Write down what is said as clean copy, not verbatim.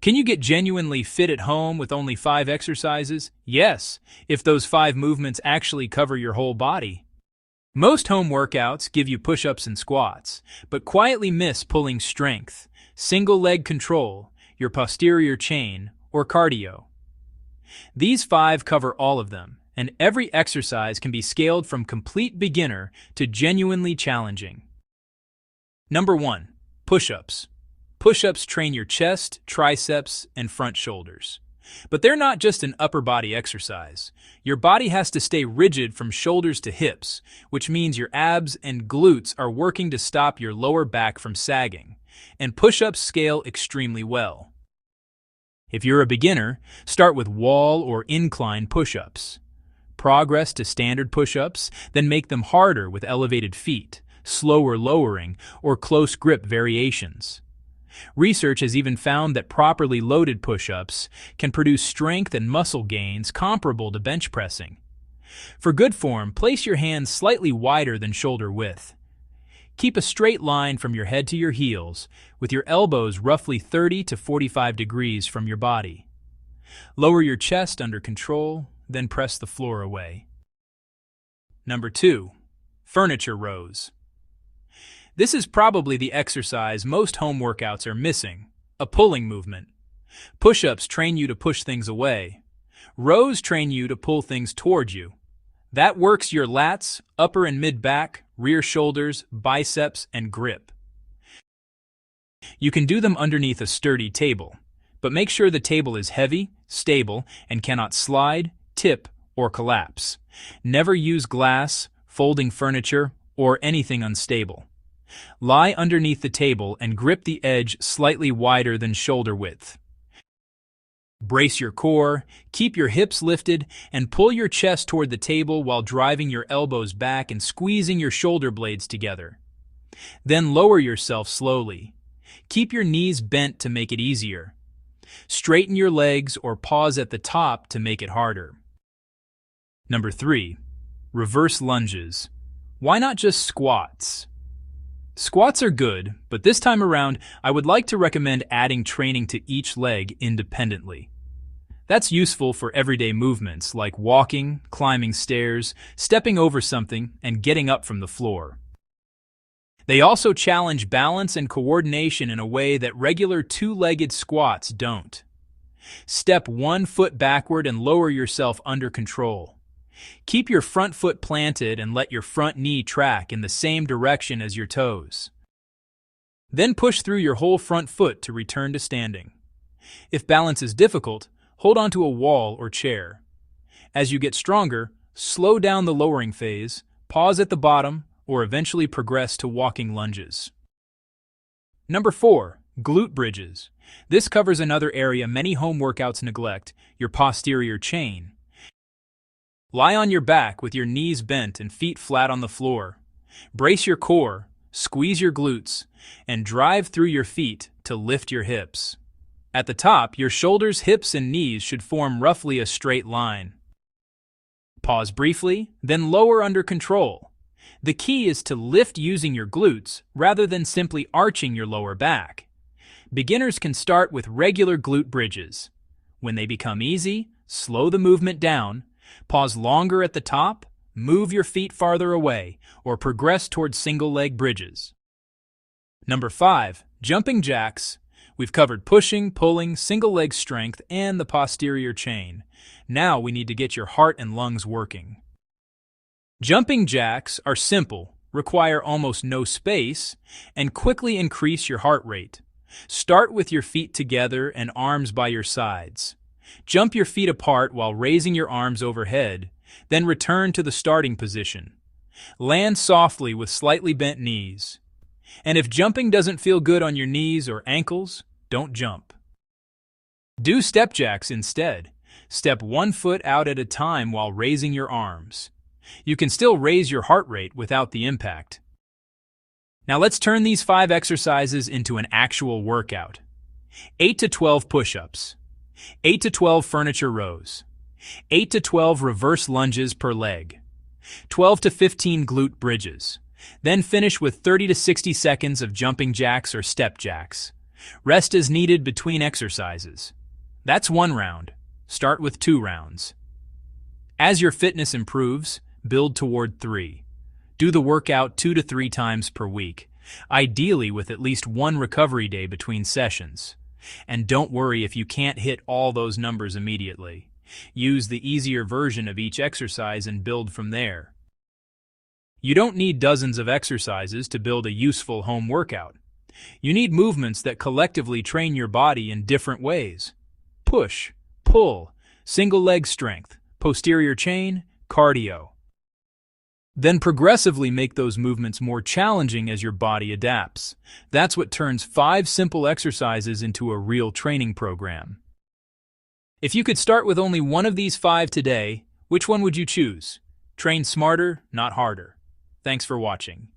Can you get genuinely fit at home with only 5 exercises? Yes, if those 5 movements actually cover your whole body. Most home workouts give you push-ups and squats, but quietly miss pulling strength, single leg control, your posterior chain, or cardio. These 5 cover all of them, and every exercise can be scaled from complete beginner to genuinely challenging. Number 1. Push-ups. Push-ups train your chest, triceps, and front shoulders. But they're not just an upper body exercise. Your body has to stay rigid from shoulders to hips, which means your abs and glutes are working to stop your lower back from sagging, and push-ups scale extremely well. If you're a beginner, start with wall or incline push-ups. Progress to standard push-ups, then make them harder with elevated feet, slower lowering, or close grip variations. Research has even found that properly loaded push-ups can produce strength and muscle gains comparable to bench pressing. For good form, place your hands slightly wider than shoulder width. Keep a straight line from your head to your heels, with your elbows roughly 30 to 45 degrees from your body. Lower your chest under control, then press the floor away. Number 2. Furniture rows. This is probably the exercise most home workouts are missing, a pulling movement. Push-ups train you to push things away. Rows train you to pull things toward you. That works your lats, upper and mid-back, rear shoulders, biceps, and grip. You can do them underneath a sturdy table, but make sure the table is heavy, stable, and cannot slide, tip, or collapse. Never use glass, folding furniture, or anything unstable. Lie underneath the table and grip the edge slightly wider than shoulder width. Brace your core, keep your hips lifted, and pull your chest toward the table while driving your elbows back and squeezing your shoulder blades together. Then lower yourself slowly. Keep your knees bent to make it easier. Straighten your legs or pause at the top to make it harder. Number 3. Reverse lunges. Why not just squats? Squats are good, but this time around, I would like to recommend adding training to each leg independently. That's useful for everyday movements like walking, climbing stairs, stepping over something, and getting up from the floor. They also challenge balance and coordination in a way that regular two-legged squats don't. Step 1 foot backward and lower yourself under control. Keep your front foot planted and let your front knee track in the same direction as your toes. Then push through your whole front foot to return to standing. If balance is difficult, hold onto a wall or chair. As you get stronger, slow down the lowering phase, pause at the bottom, or eventually progress to walking lunges. Number 4. Glute bridges. This covers another area many home workouts neglect, your posterior chain. Lie on your back with your knees bent and feet flat on the floor. Brace your core, squeeze your glutes, and drive through your feet to lift your hips. At the top, your shoulders, hips, and knees should form roughly a straight line. Pause briefly, then lower under control. The key is to lift using your glutes rather than simply arching your lower back. Beginners can start with regular glute bridges. When they become easy, slow the movement down, pause longer at the top, move your feet farther away, or progress towards single-leg bridges. Number 5. Jumping jacks. We've covered pushing, pulling, single-leg strength, and the posterior chain. Now we need to get your heart and lungs working. Jumping jacks are simple, require almost no space, and quickly increase your heart rate. Start with your feet together and arms by your sides. Jump your feet apart while raising your arms overhead, then return to the starting position. Land softly with slightly bent knees. And if jumping doesn't feel good on your knees or ankles, don't jump. Do step jacks instead. Step 1 foot out at a time while raising your arms. You can still raise your heart rate without the impact. Now let's turn these 5 exercises into an actual workout. 8 to 12 push-ups. 8 to 12 furniture rows. 8 to 12 reverse lunges per leg. 12 to 15 glute bridges. Then finish with 30 to 60 seconds of jumping jacks or step jacks. Rest as needed between exercises. That's 1 round. Start with 2 rounds. As your fitness improves, build toward 3. Do the workout 2 to 3 times per week, ideally with at least 1 recovery day between sessions. And don't worry if you can't hit all those numbers immediately. Use the easier version of each exercise and build from there. You don't need dozens of exercises to build a useful home workout. You need movements that collectively train your body in different ways. Push, pull, single leg strength, posterior chain, cardio. Then progressively make those movements more challenging as your body adapts. That's what turns 5 simple exercises into a real training program. If you could start with only one of these 5 today, which one would you choose? Train smarter, not harder. Thanks for watching.